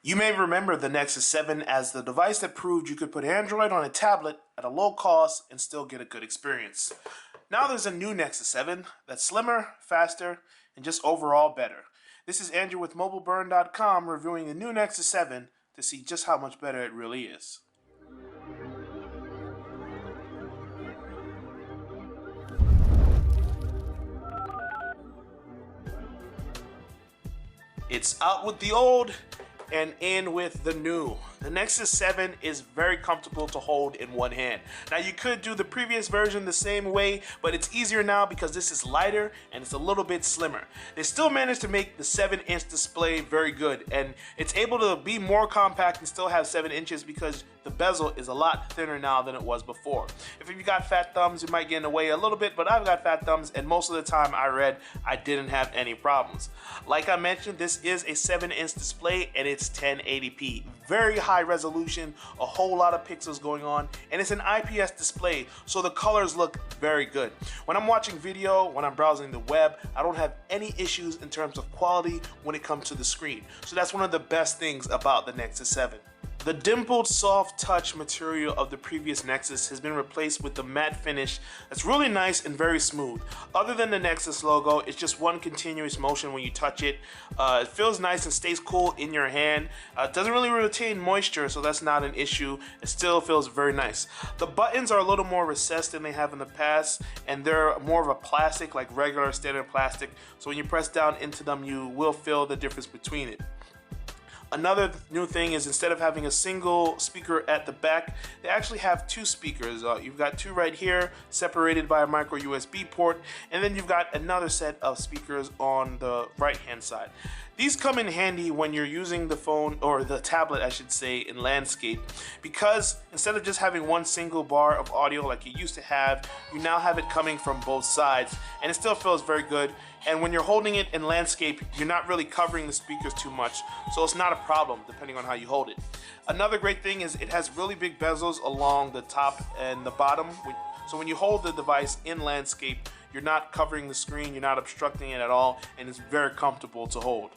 You may remember the Nexus 7 as the device that proved you could put Android on a tablet at a low cost and still get a good experience. Now there's a new Nexus 7 that's slimmer, faster, and just overall better. This is Andrew with mobileburn.com reviewing the new Nexus 7 to see just how much better it really is. It's out with the old and in with the new. The Nexus 7 is very comfortable to hold in one hand. Now you could do the previous version the same way, but it's easier now because this is lighter and it's a little bit slimmer. They still managed to make the 7-inch display very good, and it's able to be more compact and still have 7 inches because the bezel is a lot thinner now than it was before. If you've got fat thumbs, it might get in the way a little bit, but I've got fat thumbs, and most of the time I didn't have any problems. Like I mentioned, this is a 7-inch display and it's 1080p. Very high resolution, a whole lot of pixels going on, and it's an IPS display, so the colors look very good. When I'm watching video, when I'm browsing the web, I don't have any issues in terms of quality when it comes to the screen. So that's one of the best things about the Nexus 7. The dimpled soft touch material of the previous Nexus has been replaced with the matte finish that's really nice and very smooth. Other than the Nexus logo, it's just one continuous motion when you touch it. It feels nice and stays cool in your hand. It doesn't really retain moisture, so that's not an issue. It still feels very nice. The buttons are a little more recessed than they have in the past, and they're more of a plastic, like regular standard plastic. So when you press down into them, you will feel the difference between it. Another new thing is instead of having a single speaker at the back, they actually have two speakers. You've got two right here, separated by a micro USB port, and then you've got another set of speakers on the right hand side. These come in handy when you're using the phone, or the tablet I should say, in landscape, because instead of just having one single bar of audio like you used to have, you now have it coming from both sides, and it still feels very good. And when you're holding it in landscape, you're not really covering the speakers too much, so it's not a problem depending on how you hold it. Another great thing is it has really big bezels along the top and the bottom, so when you hold the device in landscape, you're not covering the screen, you're not obstructing it at all, and it's very comfortable to hold.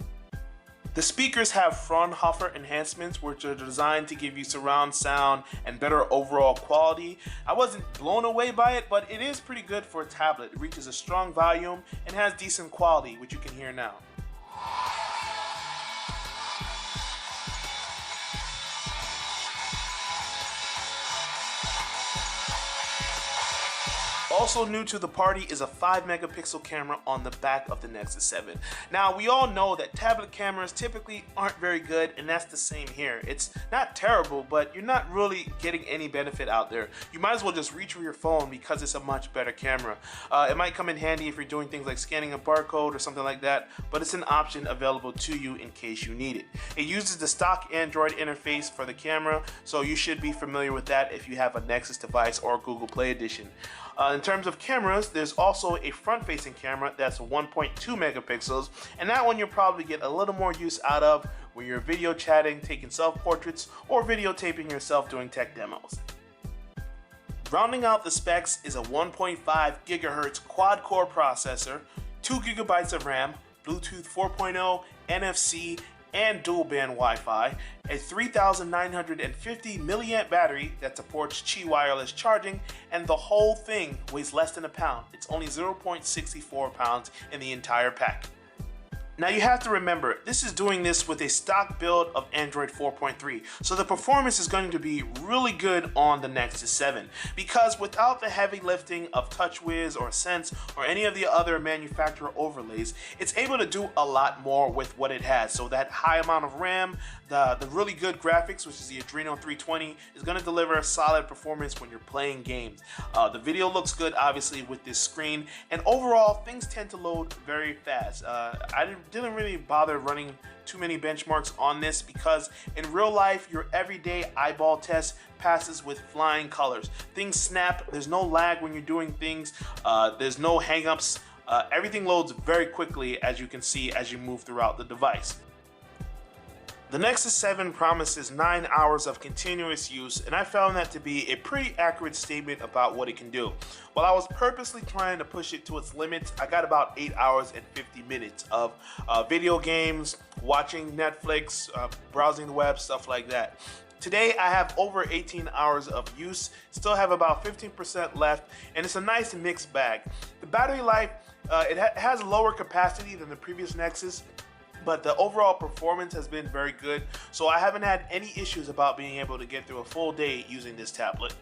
The speakers have Fraunhofer enhancements, which are designed to give you surround sound and better overall quality. I wasn't blown away by it, but it is pretty good for a tablet. It reaches a strong volume and has decent quality, which you can hear now. Also new to the party is a 5-megapixel camera on the back of the Nexus 7. Now, we all know that tablet cameras typically aren't very good, and that's the same here. It's not terrible, but you're not really getting any benefit out there. You might as well just reach for your phone because it's a much better camera. It might come in handy if you're doing things like scanning a barcode or something like that, but it's an option available to you in case you need it. It uses the stock Android interface for the camera, so you should be familiar with that if you have a Nexus device or Google Play Edition. In terms of cameras, there's also a front-facing camera that's 1.2 megapixels, and that one you'll probably get a little more use out of when you're video chatting, taking self-portraits, or videotaping yourself doing tech demos. Rounding out the specs is a 1.5 gigahertz quad-core processor, 2 gigabytes of RAM, Bluetooth 4.0, NFC, and dual-band Wi-Fi, a 3,950 milliamp battery that supports Qi wireless charging, and the whole thing weighs less than a pound. It's only 0.64 pounds in the entire pack. Now you have to remember, this is doing this with a stock build of Android 4.3, so the performance is going to be really good on the Nexus 7, because without the heavy lifting of TouchWiz or Sense or any of the other manufacturer overlays, it's able to do a lot more with what it has. So that high amount of RAM, the really good graphics, which is the Adreno 320, is going to deliver a solid performance when you're playing games. The video looks good, obviously, with this screen, and overall, things tend to load very fast. I didn't really bother running too many benchmarks on this because in real life, your everyday eyeball test passes with flying colors. Things snap, there's no lag when you're doing things, there's no hangups. Everything loads very quickly, as you can see as you move throughout the device. The Nexus 7 promises 9 hours of continuous use, and I found that to be a pretty accurate statement about what it can do. While I was purposely trying to push it to its limits, I got about 8 hours and 50 minutes of video games, watching Netflix, browsing the web, stuff like that. Today I have over 18 hours of use, still have about 15% left, and it's a nice mixed bag. The battery life, it has lower capacity than the previous Nexus, but the overall performance has been very good, so I haven't had any issues about being able to get through a full day using this tablet.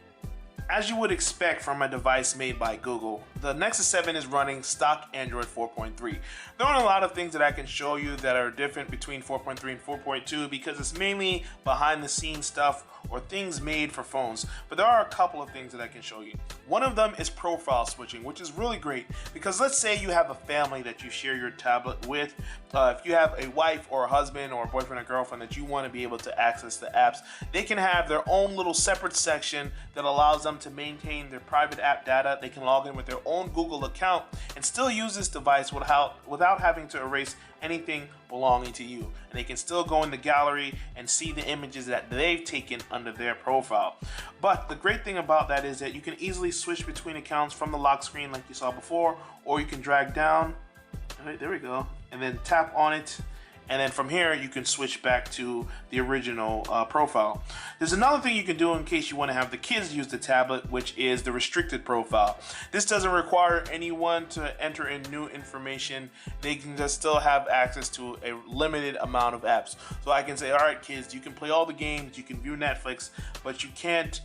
As you would expect from a device made by Google, the Nexus 7 is running stock Android 4.3. There aren't a lot of things that I can show you that are different between 4.3 and 4.2 because it's mainly behind the scenes stuff or things made for phones, but there are a couple of things that I can show you. One of them is profile switching, which is really great because let's say you have a family that you share your tablet with. If you have a wife or a husband or a boyfriend or girlfriend that you want to be able to access the apps, they can have their own little separate section that allows them to maintain their private app data. They can log in with their own Google account and still use this device without having to erase anything belonging to you. And they can still go in the gallery and see the images that they've taken under their profile. But the great thing about that is that you can easily switch between accounts from the lock screen like you saw before, or you can drag down, right, there we go, and then tap on it. And then from here, you can switch back to the original profile. There's another thing you can do in case you want to have the kids use the tablet, which is the restricted profile. This doesn't require anyone to enter in new information. They can just still have access to a limited amount of apps. So I can say, all right, kids, you can play all the games, you can view Netflix, but you can't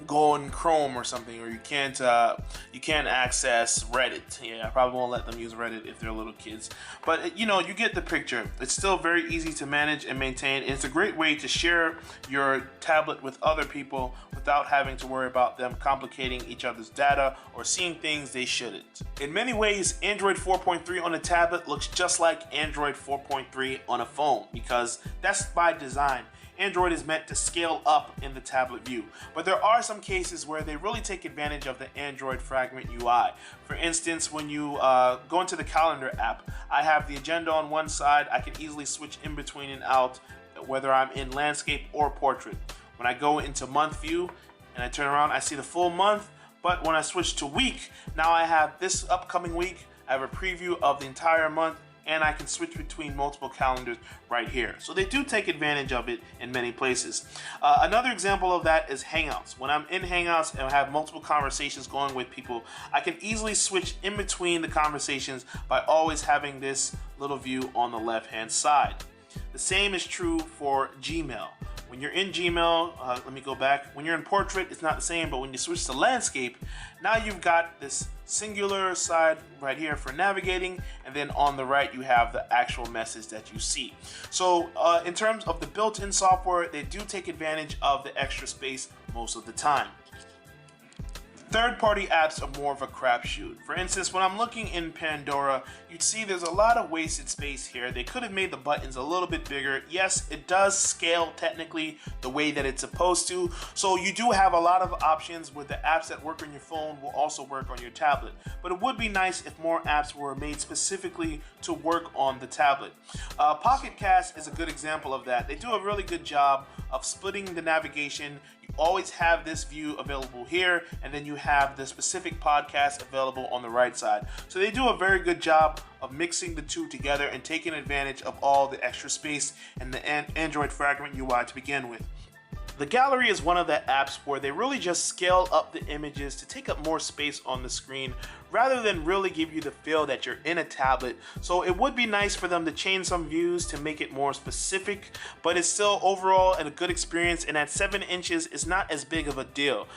go on Chrome or something, or you can't access Reddit. Yeah, I probably won't let them use Reddit if they're little kids, but you know, you get the picture. It's still very easy to manage and maintain. It's a great way to share your tablet with other people without having to worry about them complicating each other's data or seeing things they shouldn't. In many ways, Android 4.3 on a tablet looks just like Android 4.3 on a phone because that's by design. Android is meant to scale up in the tablet view, but there are some cases where they really take advantage of the Android fragment UI. For instance, when you go into the calendar app, I have the agenda on one side. I can easily switch in between and out, whether I'm in landscape or portrait. When I go into month view and I turn around, I see the full month, but when I switch to week, now I have this upcoming week, I have a preview of the entire month, and I can switch between multiple calendars right here. So they do take advantage of it in many places. Another example of that is Hangouts. When I'm in Hangouts and I have multiple conversations going with people, I can easily switch in between the conversations by always having this little view on the left-hand side. The same is true for Gmail. When you're in Gmail, let me go back. When you're in portrait, it's not the same, but when you switch to landscape, now you've got this singular side right here for navigating, and then on the right you have the actual message that you see. So in terms of the built-in software, they do take advantage of the extra space most of the time. Third-party apps are more of a crapshoot. For instance, when I'm looking in Pandora, you'd see there's a lot of wasted space here. They could have made the buttons a little bit bigger. Yes, it does scale technically the way that it's supposed to. So you do have a lot of options where the apps that work on your phone will also work on your tablet. But it would be nice if more apps were made specifically to work on the tablet. Pocket Cast is a good example of that. They do a really good job of splitting the navigation. You always have this view available here, and then you have the specific podcast available on the right side. So they do a very good job of mixing the two together and taking advantage of all the extra space and the Android fragment UI to begin with. The gallery is one of the apps where they really just scale up the images to take up more space on the screen rather than really give you the feel that you're in a tablet. So it would be nice for them to change some views to make it more specific, but it's still overall a good experience, and at 7 inches it's not as big of a deal.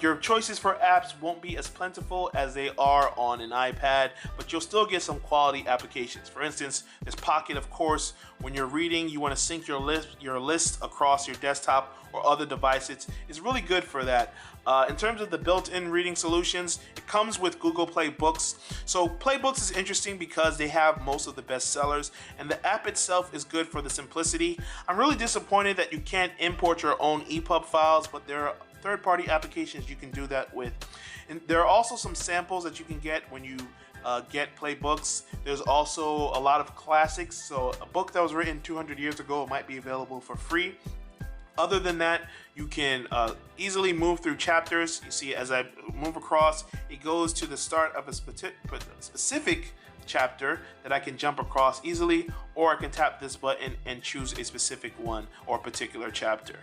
Your choices for apps won't be as plentiful as they are on an iPad, but you'll still get some quality applications. For instance, there's Pocket, of course. When you're reading, you want to sync your list across your desktop or other devices. It's really good for that. In terms of the built-in reading solutions, it comes with Google Play Books. So Play Books is interesting because they have most of the best sellers, and the app itself is good for the simplicity. I'm really disappointed that you can't import your own EPUB files, but there are third-party applications you can do that with. And there are also some samples that you can get when you get, play books. There's also a lot of classics. So a book that was written 200 years ago might be available for free. Other than that, you can easily move through chapters. You see, as I move across, it goes to the start of a specific chapter that I can jump across easily, or I can tap this button and choose a specific one or particular chapter.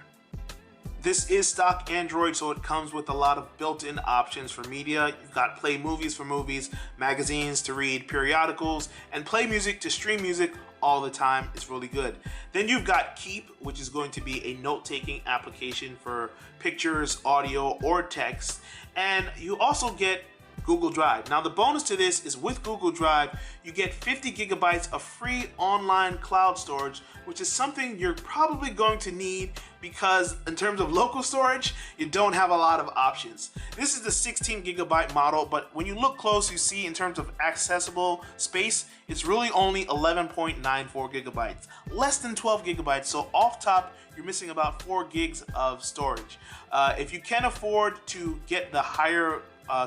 This is stock Android, so it comes with a lot of built-in options for media. You've got play movies for movies, magazines to read, periodicals, and play music to stream music all the time. It's really good. Then you've got Keep, which is going to be a note-taking application for pictures, audio, or text. And you also get Google Drive. Now the bonus to this is with Google Drive, you get 50 gigabytes of free online cloud storage, which is something you're probably going to need because in terms of local storage, you don't have a lot of options. This is the 16 gigabyte model, but when you look close, you see in terms of accessible space, it's really only 11.94 gigabytes, less than 12 gigabytes. So off top, you're missing about 4 gigs of storage. If you can afford to get the higher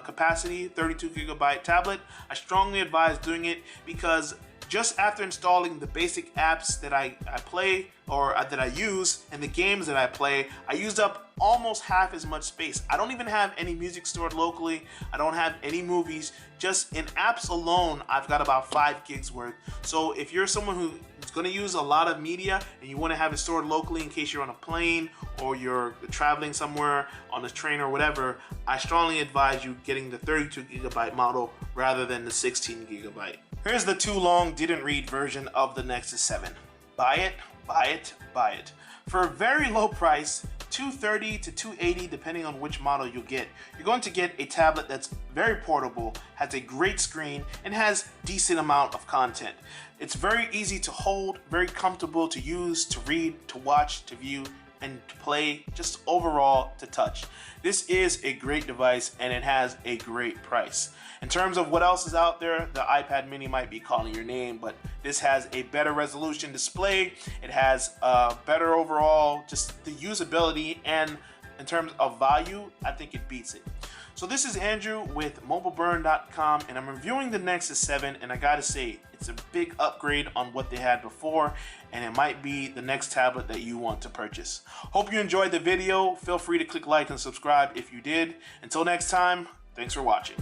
capacity 32 gigabyte tablet, I strongly advise doing it because just after installing the basic apps that I play or that I use and the games that I play, I used up almost half as much space. I don't even have any music stored locally. I don't have any movies. Just in apps alone, I've got about 5 gigs worth. So if you're someone who's going to use a lot of media and you want to have it stored locally in case you're on a plane or you're traveling somewhere on a train or whatever, I strongly advise you getting the 32 gigabyte model rather than the 16 gigabyte. Here's the too long didn't read version of the Nexus 7. Buy it, buy it, buy it. For a very low price, $230 to $280 depending on which model you get, you're going to get a tablet that's very portable, has a great screen, and has decent amount of content. It's very easy to hold, very comfortable to use, to read, to watch, to view, and to play, just overall to touch. This is a great device and it has a great price. In terms of what else is out there, the iPad mini might be calling your name, but this has a better resolution display. It has better overall, just the usability, and in terms of value, I think it beats it. So this is Andrew with mobileburn.com, and I'm reviewing the Nexus 7, and I gotta say, it's a big upgrade on what they had before, and it might be the next tablet that you want to purchase. Hope you enjoyed the video. Feel free to click like and subscribe if you did. Until next time, thanks for watching.